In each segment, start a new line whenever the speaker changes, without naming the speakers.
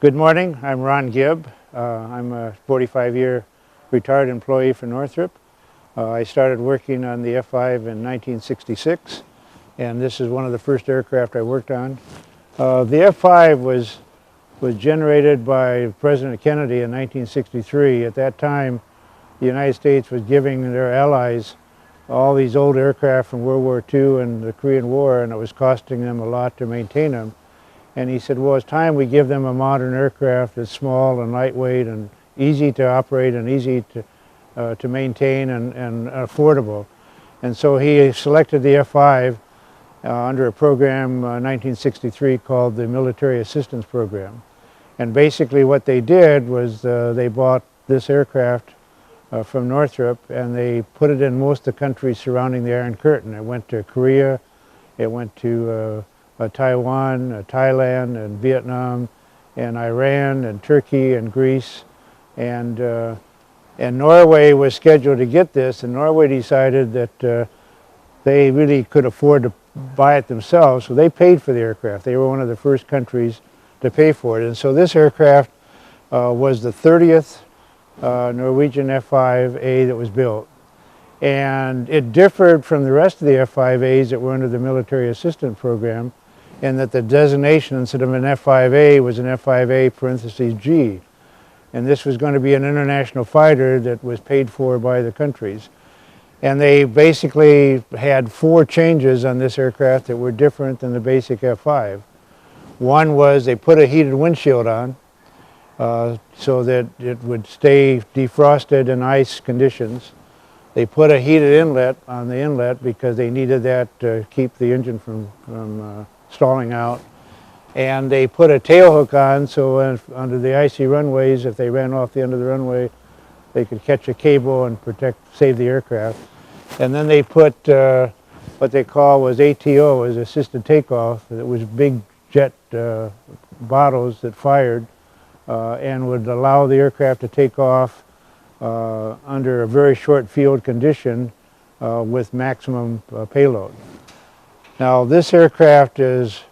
Good morning, I'm Ron Gibb. I'm a 45-year retired employee for Northrop. I started working on the F-5 in 1966, and this is one of the first aircraft I worked on. The F-5 was generated by President Kennedy in 1963. At that time, the United States was giving their allies all these old aircraft from World War II and the Korean War, and it was costing them a lot to maintain them. And he said, well, it's time we give them a modern aircraft that's small and lightweight and easy to operate and easy to maintain and affordable. And so he selected the F-5 under a program 1963 called the Military Assistance Program. And basically what they did was they bought this aircraft from Northrop, and they put it in most of the countries surrounding the Iron Curtain. It went to Korea, it went to Taiwan, Thailand, and Vietnam, and Iran, and Turkey, and Greece, and Norway was scheduled to get this, and Norway decided that they really could afford to buy it themselves, so they paid for the aircraft. They were one of the first countries to pay for it, and so this aircraft was the 30th Norwegian F-5A that was built. And it differed from the rest of the F-5As that were under the Military Assistance Program, and that the designation instead of an F-5A was an F-5A parentheses G. And this was going to be an international fighter that was paid for by the countries. And they basically had 4 changes on this aircraft that were different than the basic F-5. One was they put a heated windshield on so that it would stay defrosted in ice conditions. They put a heated inlet on the inlet because they needed that to keep the engine from stalling out. And they put a tail hook on so under the icy runways, if they ran off the end of the runway, they could catch a cable and save the aircraft. And then they put what they call was ATO, as assisted takeoff. It was big jet bottles that fired and would allow the aircraft to take off under a very short field condition with maximum payload. Now this aircraft is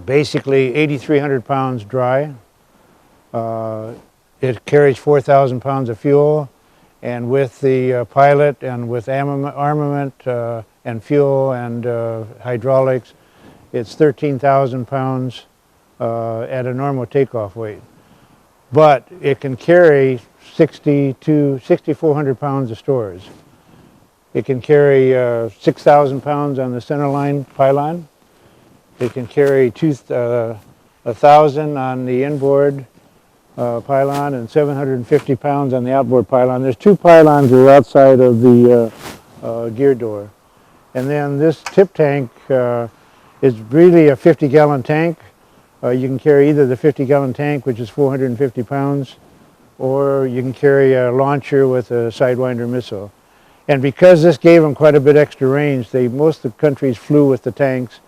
basically 8,300 pounds dry. It carries 4,000 pounds of fuel, and with the pilot and with armament and fuel and hydraulics, it's 13,000 pounds at a normal takeoff weight. But it can carry 6,400 pounds of stores. It can carry 6,000 pounds on the centerline pylon. It can carry 1,000 on the inboard pylon and 750 pounds on the outboard pylon. There's 2 pylons that are outside of the gear door. And then this tip tank is really a 50-gallon tank. You can carry either the 50-gallon tank, which is 450 pounds, or you can carry a launcher with a Sidewinder missile. And because this gave them quite a bit extra range, most of the countries flew with the tanks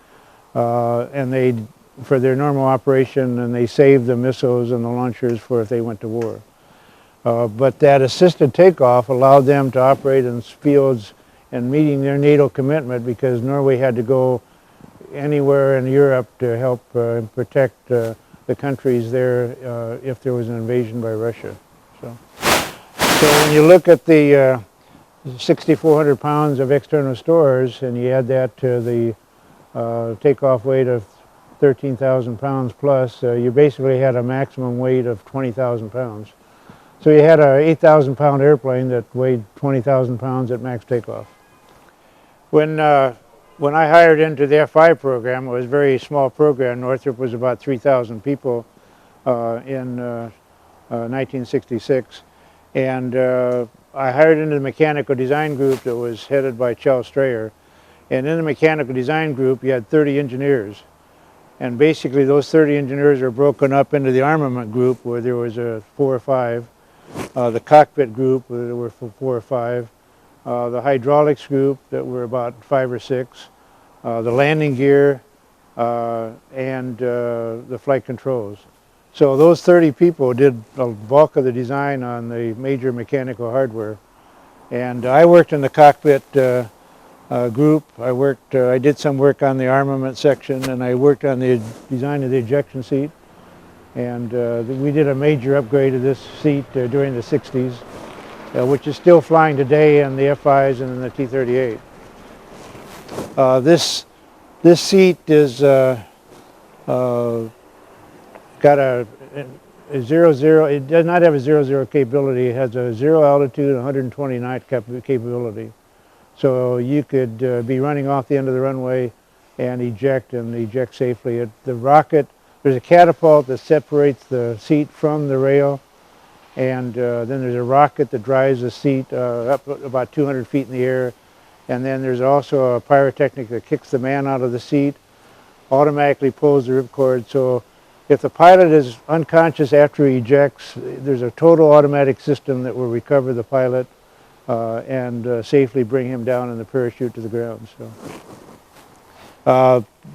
and for their normal operation, and they saved the missiles and the launchers for if they went to war. But that assisted takeoff allowed them to operate in fields and meeting their NATO commitment, because Norway had to go anywhere in Europe to help protect the countries there if there was an invasion by Russia. So when you look at the 6,400 pounds of external stores, and you add that to the takeoff weight of 13,000 pounds plus, you basically had a maximum weight of 20,000 pounds. So you had an 8,000 pound airplane that weighed 20,000 pounds at max takeoff. When I hired into the F-5 program, it was a very small program. Northrop was about 3,000 people in 1966. And I hired into the mechanical design group that was headed by Charles Strayer. And in the mechanical design group, you had 30 engineers. And basically those 30 engineers are broken up into the armament group, where there was 4 or 5, the cockpit group, where there were 4 or 5, the hydraulics group that were about 5 or 6, the landing gear, and the flight controls. So those 30 people did the bulk of the design on the major mechanical hardware. And I worked in the cockpit group. I did some work on the armament section, and I worked on the design of the ejection seat. And we did a major upgrade of this seat during the 60s, which is still flying today in the F-5s and in the T-38. This seat is got a 0-0. It does not have a 0-0 capability. It has a 0 altitude and 120 knot capability. So you could be running off the end of the runway and eject safely. The rocket, there's a catapult that separates the seat from the rail, and then there's a rocket that drives the seat up about 200 feet in the air, and then there's also a pyrotechnic that kicks the man out of the seat, automatically pulls the ripcord. So if the pilot is unconscious after he ejects, there's a total automatic system that will recover the pilot and safely bring him down in the parachute to the ground. So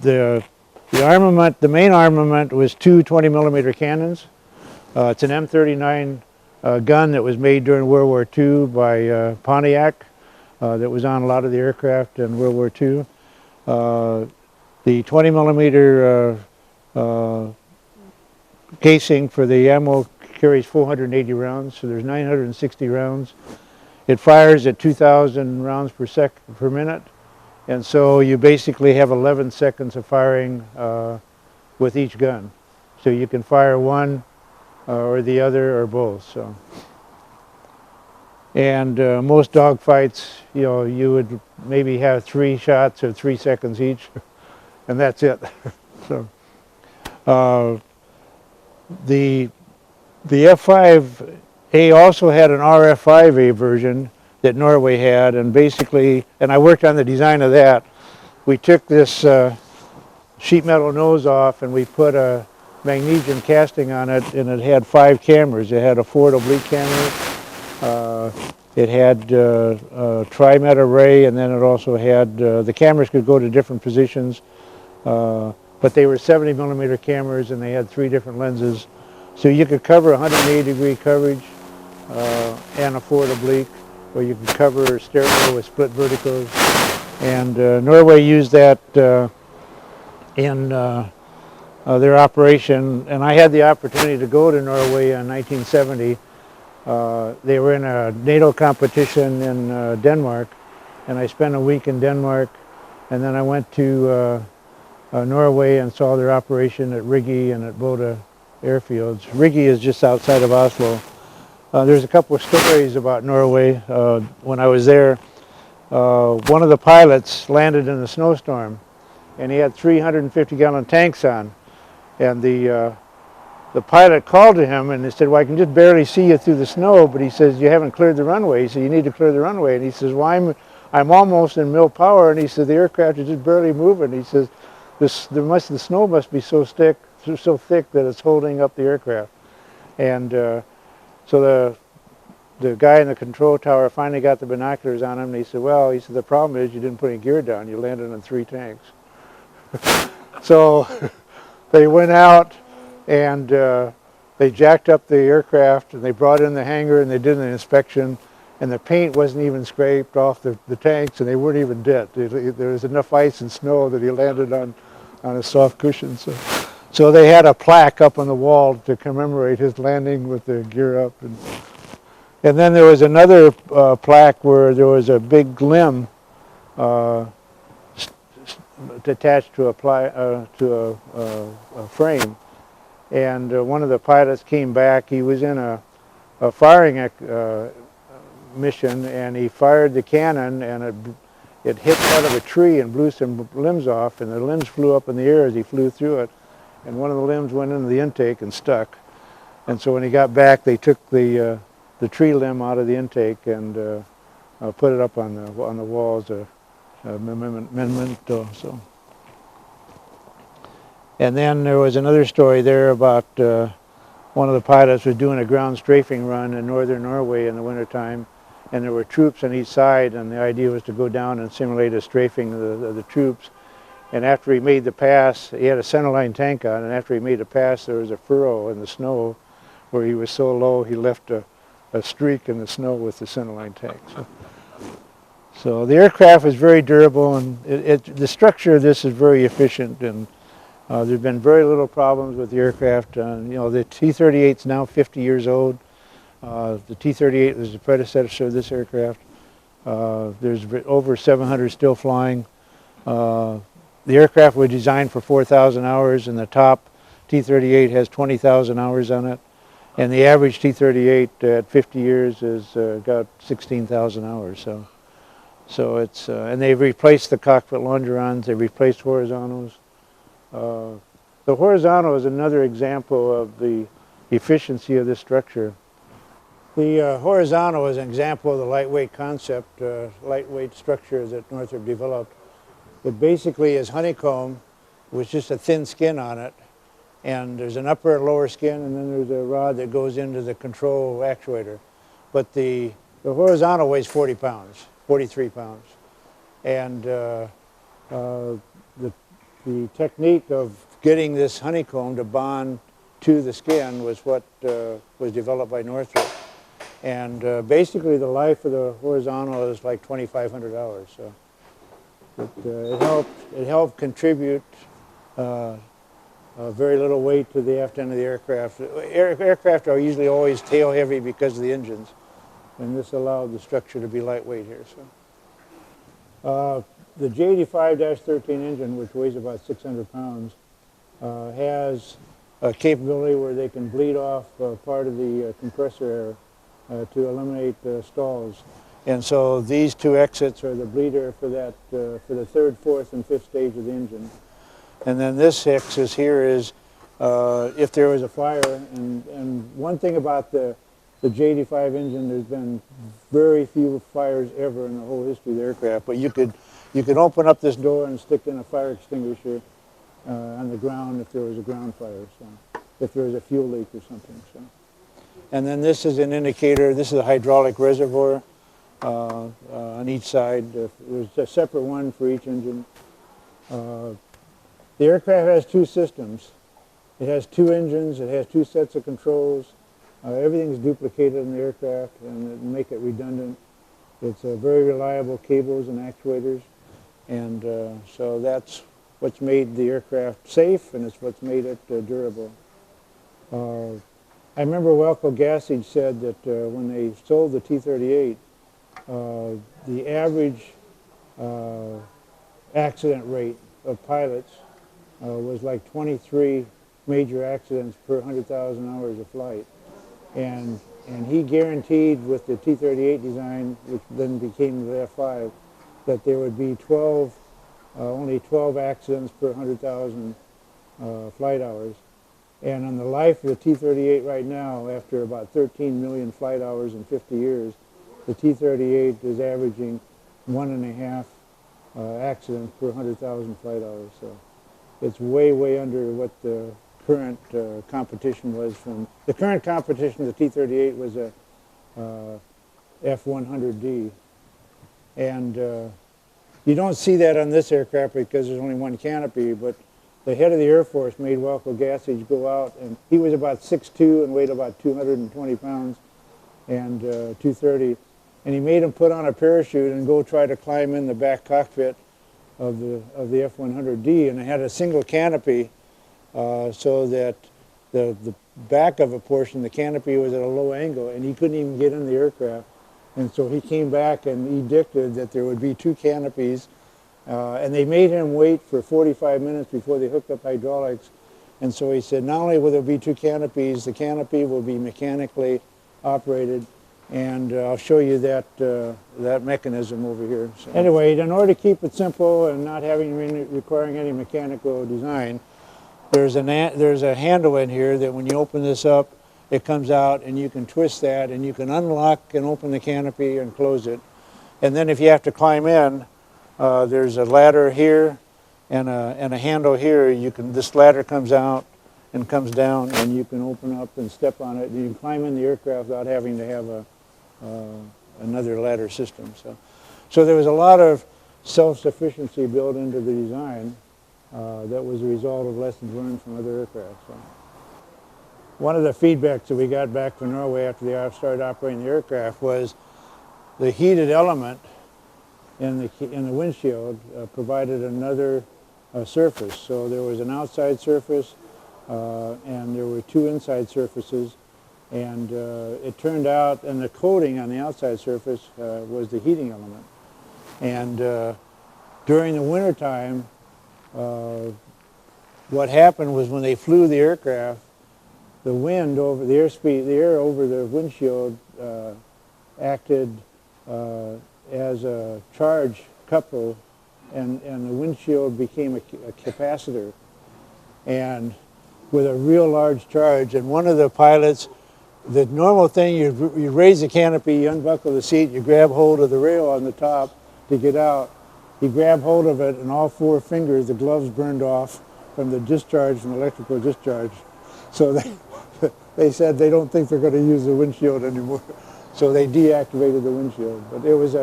the armament, the main armament, was two 20-millimeter cannons. It's an M39 gun that was made during World War II by Pontiac, that was on a lot of the aircraft in World War II. The 20-millimeter casing for the ammo carries 480 rounds, so there's 960 rounds. It fires at 2,000 rounds per minute, and so you basically have 11 seconds of firing with each gun. So you can fire one or the other or both. So, and most dogfights, you would maybe have 3 shots or 3 seconds each, and that's it. So, the F-5A also had an RF-5A version that Norway had, and basically, and I worked on the design of that. We took this sheet metal nose off and we put a magnesium casting on it, and it had 5 cameras. It had a forward oblique camera, it had a tri-med array, and then it also had, the cameras could go to different positions, but they were 70-millimeter cameras and they had 3 different lenses. So you could cover 180-degree coverage and a forward oblique, or you could cover stereo with split verticals. And Norway used that in their operation, and I had the opportunity to go to Norway in 1970. They were in a NATO competition in Denmark, and I spent a week in Denmark, and then I went to Norway and saw their operation at Rygge and at Bodø airfields. Rygge is just outside of Oslo. There's a couple of stories about Norway. When I was there, one of the pilots landed in a snowstorm, and he had 350-gallon tanks on, and the pilot called to him and he said, "Well, I can just barely see you through the snow," but he says, "You haven't cleared the runway." He said, "You need to clear the runway." And he says, "Well, I'm almost in mil power," and he said, "The aircraft is just barely moving." He says, the snow must be so thick that it's holding up the aircraft. And so the guy in the control tower finally got the binoculars on him, and he said, "The problem is you didn't put any gear down. You landed on 3 tanks." So they went out and they jacked up the aircraft, and they brought in the hangar, and they did an inspection, and the paint wasn't even scraped off the tanks, and they weren't even dent. There was enough ice and snow that he landed on a soft cushion. So they had a plaque up on the wall to commemorate his landing with the gear up. And then there was another plaque where there was a big limb attached to a frame. And one of the pilots came back. He was in a firing mission, and he fired the cannon, and it hit part of a tree and blew some limbs off, and the limbs flew up in the air as he flew through it. And one of the limbs went into the intake and stuck. And so when he got back, they took the tree limb out of the intake and put it up on the walls, a memento. So. And then there was another story there about one of the pilots was doing a ground strafing run in northern Norway in the wintertime, and there were troops on each side, and the idea was to go down and simulate a strafing of the troops. And after he made the pass, he had a centerline tank on, and after he made the pass, there was a furrow in the snow where he was so low he left a streak in the snow with the centerline tank. So the aircraft is very durable, and the structure of this is very efficient, and There's been very little problems with the aircraft. You know, the T-38 is now 50 years old. The T-38 was the predecessor of this aircraft. There's over 700 still flying. The aircraft was designed for 4,000 hours, and the top T-38 has 20,000 hours on it. And the average T-38 at 50 years has got 16,000 hours. So it's, and they've replaced the cockpit longerons, they've replaced horizontals. The horizontal is another example of the efficiency of this structure. The horizontal is an example of the lightweight concept, lightweight structure that Northrop developed. It basically is honeycomb with just a thin skin on it, and there's an upper and lower skin, and then there's a rod that goes into the control actuator. But the horizontal weighs 40 pounds, 43 pounds. And the technique of getting this honeycomb to bond to the skin was what was developed by Northrop. And basically the life of the horizontal is like 2,500 hours. So it helped contribute very little weight to the aft end of the aircraft. Aircraft are usually always tail heavy because of the engines, and this allowed the structure to be lightweight here. So the J85-13 engine, which weighs about 600 pounds, has a capability where they can bleed off part of the compressor air to eliminate stalls. And so these two exits are the bleed air for that, for the third, fourth, and fifth stage of the engine. And then this axis here is if there was a fire. And one thing about the J85 engine, there's been very few fires ever in the whole history of the aircraft. But you could open up this door and stick in a fire extinguisher on the ground if there was a ground fire, so if there was a fuel leak or something. So. And then this is an indicator. This is a hydraulic reservoir on each side. There's a separate one for each engine. The aircraft has two systems. It has two engines. It has two sets of controls. Everything's duplicated in the aircraft and make it redundant. It's very reliable cables and actuators. And so that's what's made the aircraft safe, and it's what's made it durable. I remember Welco Gassage said that when they sold the T-38, the average accident rate of pilots was like 23 major accidents per 100,000 hours of flight. And he guaranteed with the T-38 design, which then became the F-5, that there would be only 12 accidents per 100,000 flight hours. And on the life of the T-38 right now, after about 13 million flight hours in 50 years, the T-38 is averaging 1.5 accidents per 100,000 flight hours. So it's way, way under what the current competition was from. The current competition of the T-38 was a F-100D. And you don't see that on this aircraft because there's only one canopy, but the head of the Air Force made Welco Gassage go out, and he was about 6'2" and weighed about 220 pounds and 230. And he made him put on a parachute and go try to climb in the back cockpit of the F-100D, and it had a single canopy so that the back of a portion, the canopy was at a low angle, and he couldn't even get in the aircraft. And so he came back and edicted that there would be two canopies, and they made him wait for 45 minutes before they hooked up hydraulics. And so he said, not only will there be two canopies, the canopy will be mechanically operated, and I'll show you that mechanism over here. So anyway, in order to keep it simple and not requiring any mechanical design, there's a handle in here that when you open this up, it comes out, and you can twist that, and you can unlock and open the canopy and close it. And then if you have to climb in, there's a ladder here and a handle here. This ladder comes out and comes down, and you can open up and step on it. And you can climb in the aircraft without having to have another ladder system. So there was a lot of self-sufficiency built into the design that was a result of lessons learned from other aircraft. So. One of the feedbacks that we got back from Norway after they started operating the aircraft was the heated element in the windshield provided another surface. So there was an outside surface and there were two inside surfaces, and it turned out, and the coating on the outside surface was the heating element. And during the wintertime, what happened was when they flew the aircraft, the wind over the airspeed, the air over the windshield acted as a charge couple, and the windshield became a capacitor, and with a real large charge. And one of the pilots, the normal thing, you raise the canopy, you unbuckle the seat, you grab hold of the rail on the top to get out. He grabbed hold of it, and all four fingers, the gloves burned off from the discharge, from electrical discharge. So they said they don't think they're going to use the windshield anymore. So they deactivated the windshield. But it was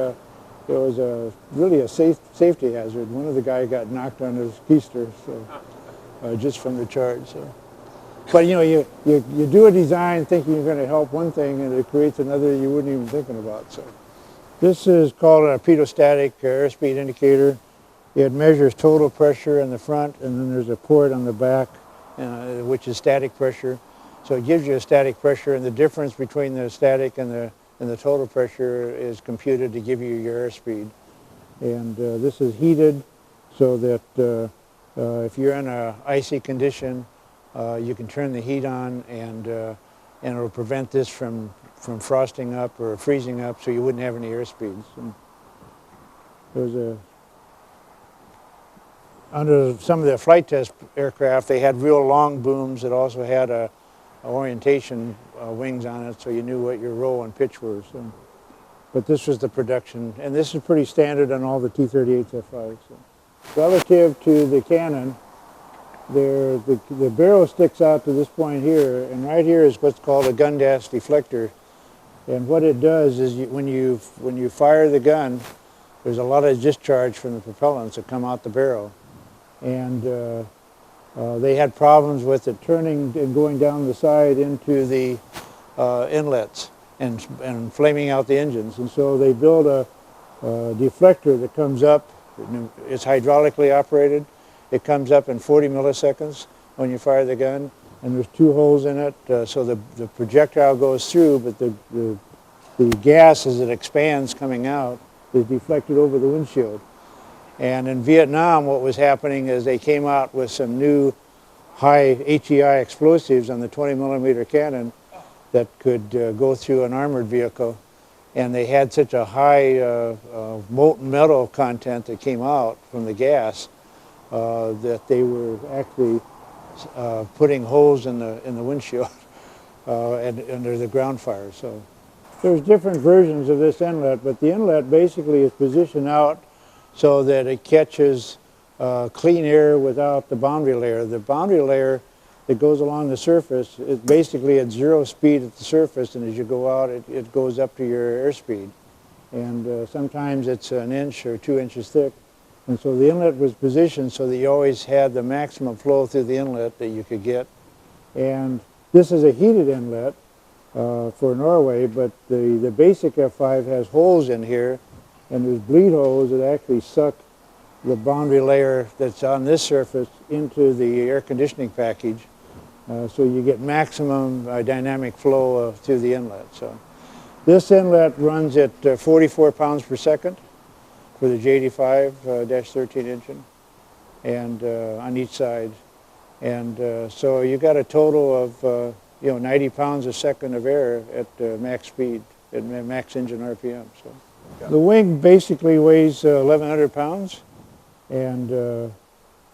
really a safety hazard. One of the guys got knocked on his keister, so just from the charge. So. But you know, you do a design thinking you're going to help one thing, and it creates another you wouldn't even thinking about. So this is called a Pitot airspeed indicator. It measures total pressure in the front, and then there's a port on the back, which is static pressure. So it gives you a static pressure, and the difference between the static and the total pressure is computed to give you your airspeed. And this is heated so that if you're in an icy condition, you can turn the heat on, and it'll prevent this from frosting up or freezing up, so you wouldn't have any airspeeds. And there's under some of the flight test aircraft, they had real long booms that also had a orientation wings on it, so you knew what your roll and pitch were. So. But this was the production, and this is pretty standard on all the T-38s F-5s. So. Relative to the cannon, the barrel sticks out to this point here, and right here is what's called a gas deflector. And what it does is when you fire the gun, there's a lot of discharge from the propellants that come out the barrel. And they had problems with it turning and going down the side into the inlets and flaming out the engines. And so they built a deflector that comes up. It's hydraulically operated. It comes up in 40 milliseconds when you fire the gun, and there's two holes in it, so the projectile goes through, but the gas, as it expands coming out, is deflected over the windshield. And in Vietnam, what was happening is they came out with some new high HEI explosives on the 20 millimeter cannon that could go through an armored vehicle, and they had such a high molten metal content that came out from the gas that they were actually putting holes in the windshield and under the ground fire. So there's different versions of this inlet, but the inlet basically is positioned out so that it catches clean air without the boundary layer. The boundary layer that goes along the surface is basically at zero speed at the surface, and as you go out, it goes up to your airspeed. And sometimes it's an inch or 2 inches thick. And so the inlet was positioned so that you always had the maximum flow through the inlet that you could get. And this is a heated inlet for Norway, but the basic F-5 has holes in here, and there's bleed holes that actually suck the boundary layer that's on this surface into the air conditioning package, so you get maximum dynamic flow through the inlet. So this inlet runs at 44 pounds per second for the J85-13 engine, and on each side. And so you got a total of 90 pounds a second of air at max speed, at max engine RPM. So the wing basically weighs 1,100 pounds, and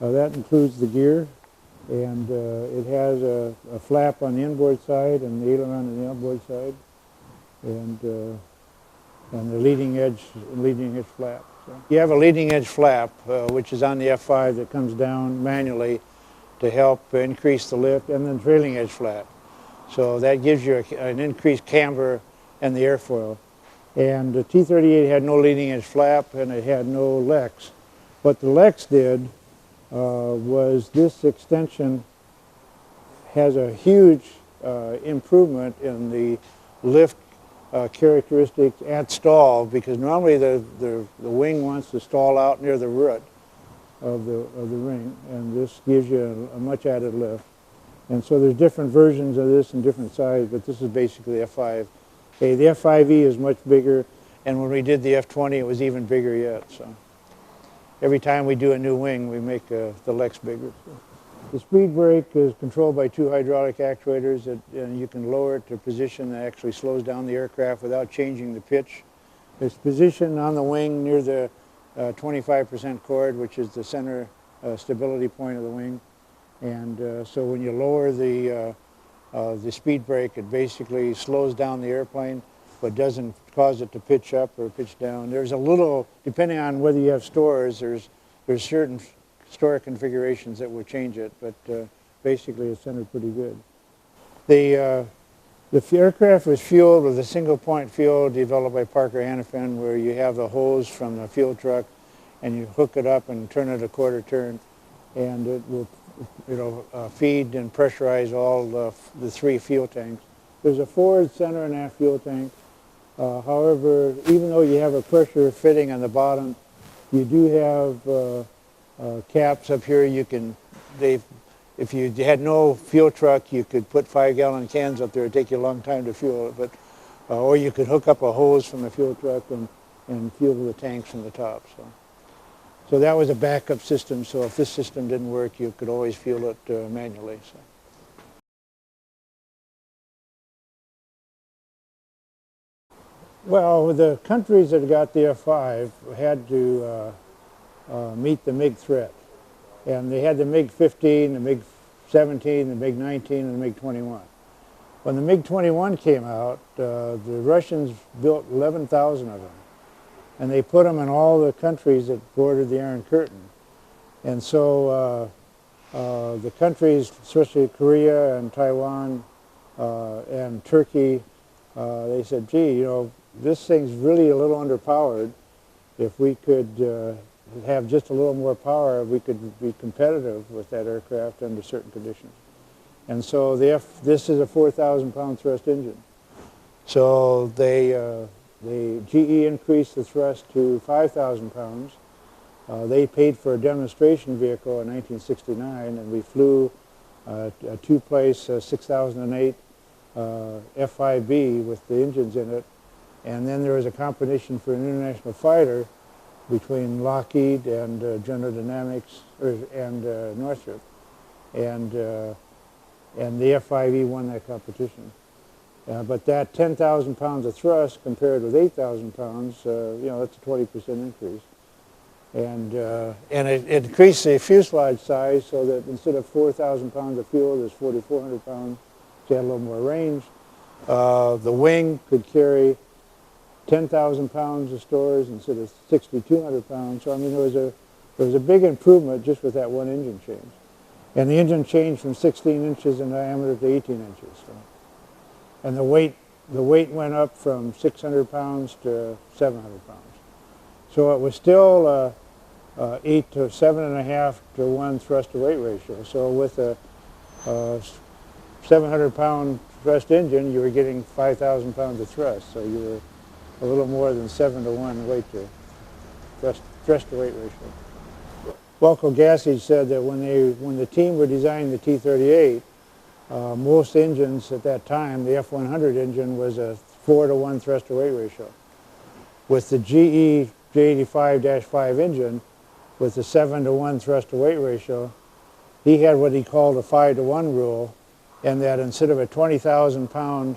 that includes the gear. And it has a flap on the inboard side and the aileron on the outboard side, and the leading edge flap. So you have a leading edge flap, which is on the F-5 that comes down manually to help increase the lift, and then trailing edge flap. So that gives you an increased camber and the airfoil. And the T-38 had no leading edge flap, and it had no Lex. What the Lex did was this extension has a huge improvement in the lift characteristics at stall, because normally the wing wants to stall out near the root. of the ring, and this gives you a much added lift. And so there's different versions of this in different sizes, but this is basically F5. Okay, the F5E is much bigger, and when we did the F20, it was even bigger yet. So every time we do a new wing, we make the Lex bigger. The speed brake is controlled by two hydraulic actuators, and you can lower it to a position that actually slows down the aircraft without changing the pitch. It's positioned on the wing near the 25% chord, which is the center stability point of the wing. And so when you lower the speed brake, it basically slows down the airplane, but doesn't cause it to pitch up or pitch down. There's a little, depending on whether you have stores, there's certain store configurations that will change it, but basically it's centered pretty good. The aircraft was fueled with a single point fuel developed by Parker Hannifin, where you have the hose from the fuel truck and you hook it up and turn it a quarter turn, and it will feed and pressurize all the three fuel tanks. There's a forward, center, and aft fuel tank. However, even though you have a pressure fitting on the bottom, you do have caps up here. If you had no fuel truck, you could put 5-gallon cans up there. It'd take you a long time to fuel it, but or you could hook up a hose from the fuel truck and fuel the tanks from the top. So that was a backup system. So if this system didn't work, you could always fuel it manually. So. Well, the countries that got the F-5 had to meet the MiG threat. And they had the MiG-15, the MiG-17, the MiG-19, and the MiG-21. When the MiG-21 came out, the Russians built 11,000 of them. And they put them in all the countries that bordered the Iron Curtain. And so the countries, especially Korea and Taiwan and Turkey, they said, gee, this thing's really a little underpowered. If we could have just a little more power, we could be competitive with that aircraft under certain conditions. And so this is a 4,000-pound thrust engine. So GE increased the thrust to 5,000 pounds. They paid for a demonstration vehicle in 1969, and we flew a two-place 6008 F-5B with the engines in it. And then there was a competition for an international fighter between Lockheed and General Dynamics and Northrop, and the F-5E won that competition. But that 10,000 pounds of thrust compared with 8,000 pounds, that's a 20% increase. And it increased the fuselage size so that instead of 4,000 pounds of fuel, there's 4,400 pounds, so you had a little more range. The wing could carry 10,000 pounds of stores instead of 6,200 pounds. So I mean, there was a big improvement just with that one engine change. And the engine changed from 16 inches in diameter to 18 inches. So. And the weight went up from 600 pounds to 700 pounds. So it was still 8 to 7.5 to 1 thrust to weight ratio. So with a 700-pound thrust engine, you were getting 5,000 pounds of thrust. So you were a little more than 7 to 1 weight to thrust to weight ratio. Walco Gassage said that when the team were designing the T-38, most engines at that time, the F-100 engine was a 4 to 1 thrust to weight ratio. With the GE J85-5 engine, with the 7 to 1 thrust to weight ratio, he had what he called a 5 to 1 rule, and that instead of a 20,000 pound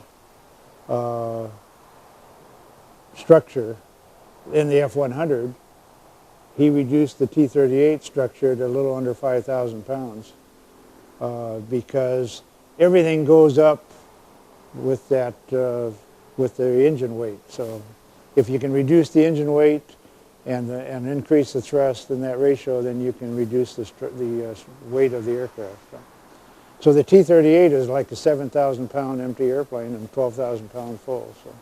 structure in the F-100, he reduced the T-38 structure to a little under 5,000 pounds because everything goes up with that with the engine weight. So if you can reduce the engine weight and increase the thrust in that ratio, then you can reduce the weight of the aircraft. So the T-38 is like a 7,000 pound empty airplane and 12,000 pound full. So.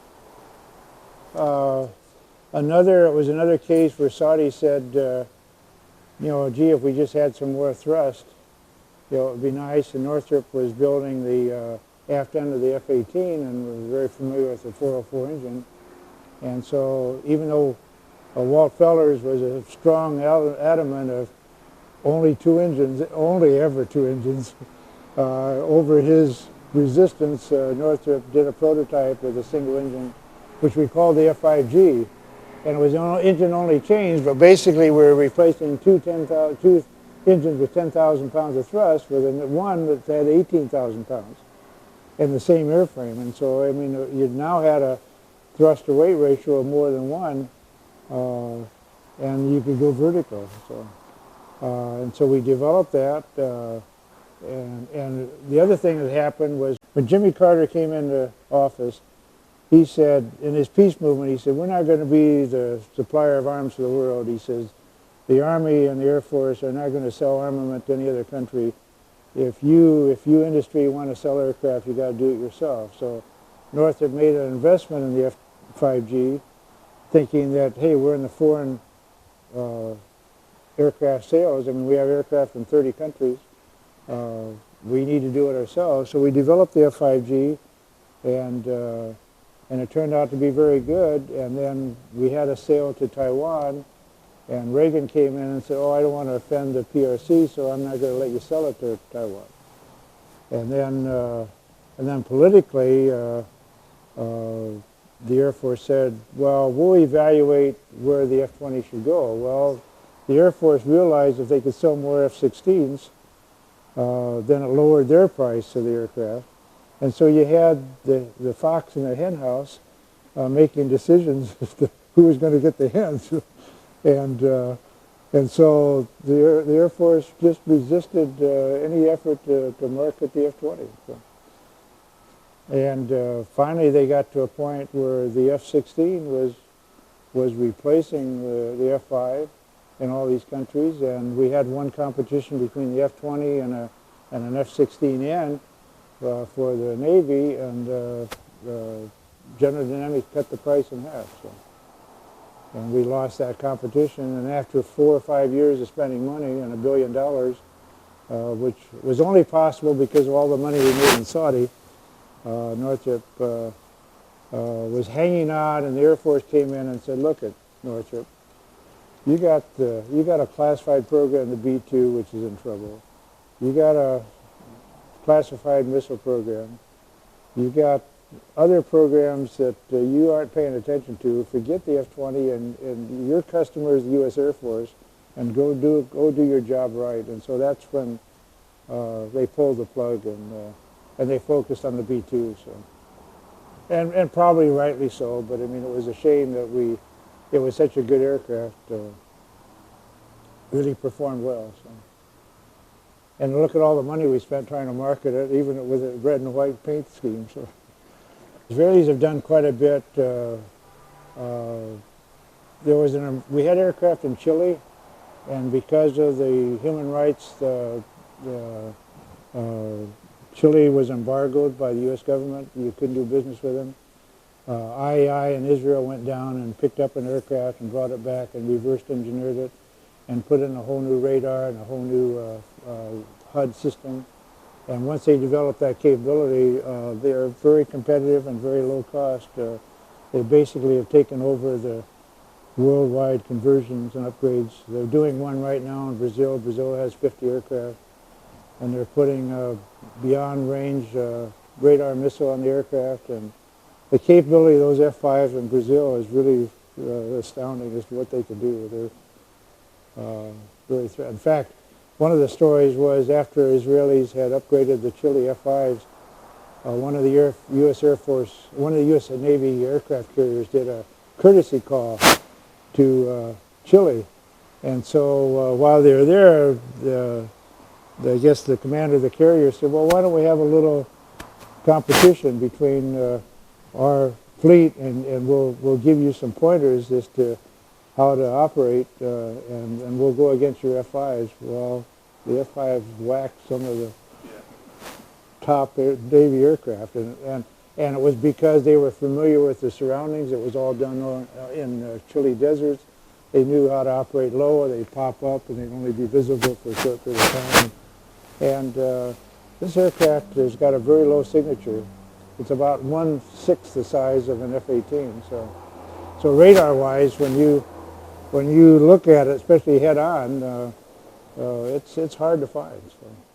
It was another case where Saudi said, gee, if we just had some more thrust, it would be nice. And Northrop was building the aft end of the F-18 and was very familiar with the 404 engine. And so even though Walt Fellers was a strong adamant of only two engines, only ever two engines. Over his resistance, Northrop did a prototype with a single engine, which we called the F-5G. And it was an engine-only change, but basically we're replacing two engines with 10,000 pounds of thrust with one that had 18,000 pounds in the same airframe. And so, I mean, you now had a thrust-to-weight ratio of more than one, and you could go vertical. So, and so we developed that. And the other thing that happened was when Jimmy Carter came into office, he said, in his peace movement, he said, we're not going to be the supplier of arms to the world. He says, the Army and the Air Force are not going to sell armament to any other country. If you industry want to sell aircraft, you got to do it yourself. So Northrop made an investment in the F-5G, thinking that, hey, we're in the foreign aircraft sales. I mean, we have aircraft in 30 countries. We need to do it ourselves. So we developed the F-5G, and it turned out to be very good. And then we had a sale to Taiwan, and Reagan came in and said, oh, I don't want to offend the PRC, so I'm not going to let you sell it to Taiwan. And then politically, the Air Force said, well, we'll evaluate where the F-20 should go. Well, the Air Force realized if they could sell more F-16s, then it lowered their price of the aircraft. And so you had the fox in the hen house making decisions as to who was going to get the hens. And so the Air Force just resisted any effort to market the F-20. So. And finally they got to a point where the F-16 was replacing the F-5 in all these countries, and we had one competition between the F-20 and an F-16N for the Navy, and General Dynamics cut the price in half. So. And we lost that competition, and after 4 or 5 years of spending money and $1 billion, which was only possible because of all the money we made in Saudi, Northrop was hanging on, and the Air Force came in and said, look at Northrop, you got a classified program, the B-2, which is in trouble. You got a classified missile program. You got other programs that you aren't paying attention to. Forget the F-20 and your customer is the U.S. Air Force, and go do your job right. And so that's when they pulled the plug, and they focused on the B-2. So, and probably rightly so. But I mean, it was a shame that it was such a good aircraft. Really performed well. So. And look at all the money we spent trying to market it, even with a red and white paint scheme. So. Israelis have done quite a bit. We had aircraft in Chile, and because of the human rights, Chile was embargoed by the U.S. government. You couldn't do business with them. IAI in Israel went down and picked up an aircraft and brought it back and reverse engineered it and put in a whole new radar and a whole new HUD system. And once they developed that capability, they are very competitive and very low cost. They basically have taken over the worldwide conversions and upgrades. They're doing one right now in Brazil. Brazil has 50 aircraft, and they're putting beyond range radar missile on the aircraft. And the capability of those F-5s in Brazil is really astounding as to what they can do. They're really in fact, one of the stories was after Israelis had upgraded the Chile F-5s, one of the U.S. Navy aircraft carriers did a courtesy call to Chile. And so while they were there, I guess the commander of the carrier said, well, why don't we have a little competition between our fleet, and we'll give you some pointers as to how to operate, and we'll go against your F-5s. Well, the F-5s whacked some of the top Navy aircraft, and it was because they were familiar with the surroundings. It was all done in Chile deserts. They knew how to operate low. They'd pop up, and they'd only be visible for a short period of time. And this aircraft has got a very low signature. It's about 1/6 the size of an F-18. So radar-wise, when you look at it, especially head-on, it's hard to find. So.